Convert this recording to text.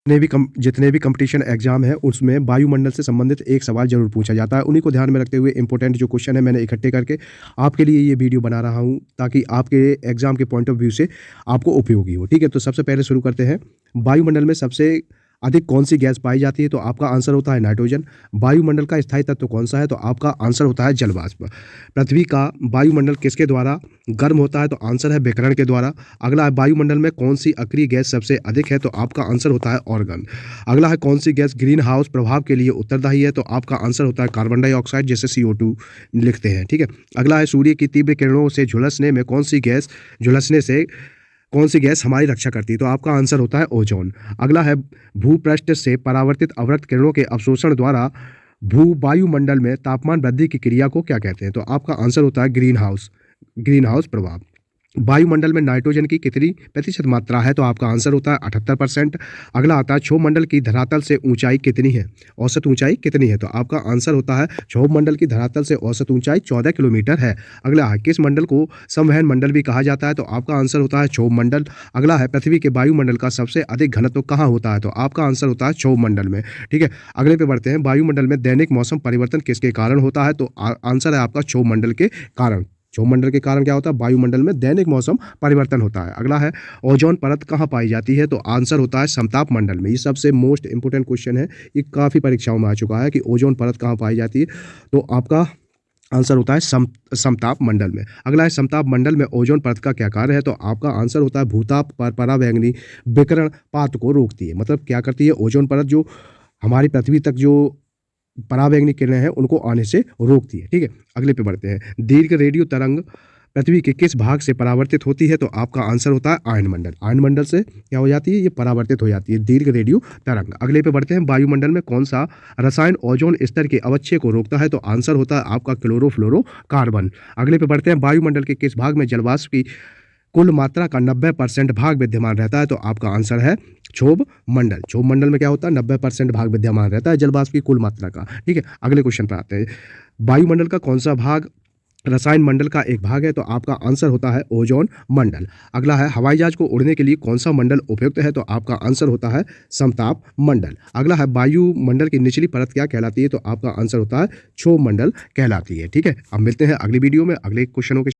जितने भी competition exam है उसमें वायुमंडल से संबंधित एक सवाल जरूर पूछा जाता है। उन्हीं को ध्यान में रखते हुए इंपॉर्टेंट जो क्वेश्चन है मैंने इकट्ठे करके आपके लिए ये वीडियो बना रहा हूँ ताकि आपके एग्जाम के पॉइंट ऑफ व्यू से आपको उपयोगी हो। ठीक है, तो सबसे पहले शुरू करते हैं। वायुमंडल में सबसे अधिक कौन सी गैस पाई जाती है? तो आपका आंसर होता है नाइट्रोजन। वायुमंडल का स्थायी तत्व कौन सा है? तो आपका आंसर होता है जलवाष्प। पृथ्वी का वायुमंडल किसके द्वारा गर्म होता है? तो आंसर है विकिरण के द्वारा। अगला है वायुमंडल में कौन सी अक्रिय गैस सबसे अधिक है? तो आपका आंसर होता है ऑर्गन। अगला है कौन सी गैस ग्रीन हाउस प्रभाव के लिए उत्तरदायी है? तो आपका आंसर होता है कार्बन डाइऑक्साइड, जिसे CO2 लिखते हैं। ठीक है, अगला है सूर्य की तीव्र किरणों से झुलसने से कौन सी गैस हमारी रक्षा करती है? तो आपका आंसर होता है ओजोन। अगला है भूपृष्ठ से परावर्तित अवरक्त किरणों के अवशोषण द्वारा भू वायुमंडल में तापमान वृद्धि की क्रिया को क्या कहते हैं? तो आपका आंसर होता है ग्रीन हाउस प्रभाव। वायुमंडल में नाइट्रोजन की कितनी प्रतिशत मात्रा है? तो आपका आंसर होता है 78%। अगला आता है क्षोभमंडल की धरातल से ऊंचाई कितनी है? औसत ऊंचाई कितनी है? तो आपका आंसर होता है क्षोभमंडल की धरातल से औसत ऊंचाई 14 किलोमीटर है। अगला है किस मंडल को संवहन मंडल भी कहा जाता है? तो आपका आंसर होता है क्षोभमंडल। अगला है पृथ्वी के वायुमंडल का सबसे अधिक घनत्व कहाँ होता है? तो आपका आंसर होता है क्षोभमंडल में। ठीक है, अगले पे बढ़ते हैं। वायुमंडल में दैनिक मौसम परिवर्तन किसके कारण होता है? तो आंसर है आपका क्षोभमंडल के कारण। क्षोभमंडल के कारण क्या होता है? वायुमंडल में दैनिक मौसम परिवर्तन होता है। अगला है ओजोन परत कहाँ पाई जाती है? तो आंसर होता है समताप मंडल में। ये सबसे मोस्ट इंपोर्टेंट क्वेश्चन है, ये काफ़ी परीक्षाओं में आ चुका है कि ओजोन परत कहाँ पाई जाती है। तो आपका आंसर होता है समताप मंडल में। अगला है समताप मंडल में ओजोन परत का क्या कार्य है? तो आपका आंसर होता है भूताप पर परावैंगनी विकिरण पात को रोकती है। मतलब क्या करती है ओजोन परत? जो हमारी पृथ्वी तक जो परावैंगनी किरणें हैं उनको आने से रोकती है। ठीक है, अगले पे बढ़ते हैं। दीर्घ रेडियो तरंग पृथ्वी के किस भाग से परावर्तित होती है? तो आपका आंसर होता है आयनमंडल। आयनमंडल से क्या हो जाती है? ये परावर्तित हो जाती है दीर्घ रेडियो तरंग। अगले पे बढ़ते हैं। वायुमंडल में कौन सा रसायन ओजोन स्तर के अवक्षय को रोकता है? तो आंसर होता है आपका क्लोरोफ्लोरोकार्बन। अगले पे बढ़ते हैं। वायुमंडल के किस भाग में जलवाष्प की कुल मात्रा का 90% भाग विद्यमान रहता है? तो आपका आंसर है क्षोभ मंडल। क्षोभ मंडल में क्या होता है? 90% भाग विद्यमान रहता है जलवाष्प की कुल मात्रा का। ठीक है, अगले क्वेश्चन पर आते हैं। वायुमंडल का कौन सा भाग रसायन मंडल का एक भाग है? तो आपका आंसर होता है ओजोन मंडल। अगला है हवाई जहाज को उड़ने के लिए कौन सा मंडल उपयुक्त है? तो आपका आंसर होता है समताप मंडल। अगला है वायुमंडल की निचली परत क्या कहलाती है? तो आपका आंसर होता है क्षोभ मंडल कहलाती है। ठीक है, अब मिलते हैं अगली वीडियो में अगले क्वेश्चनों के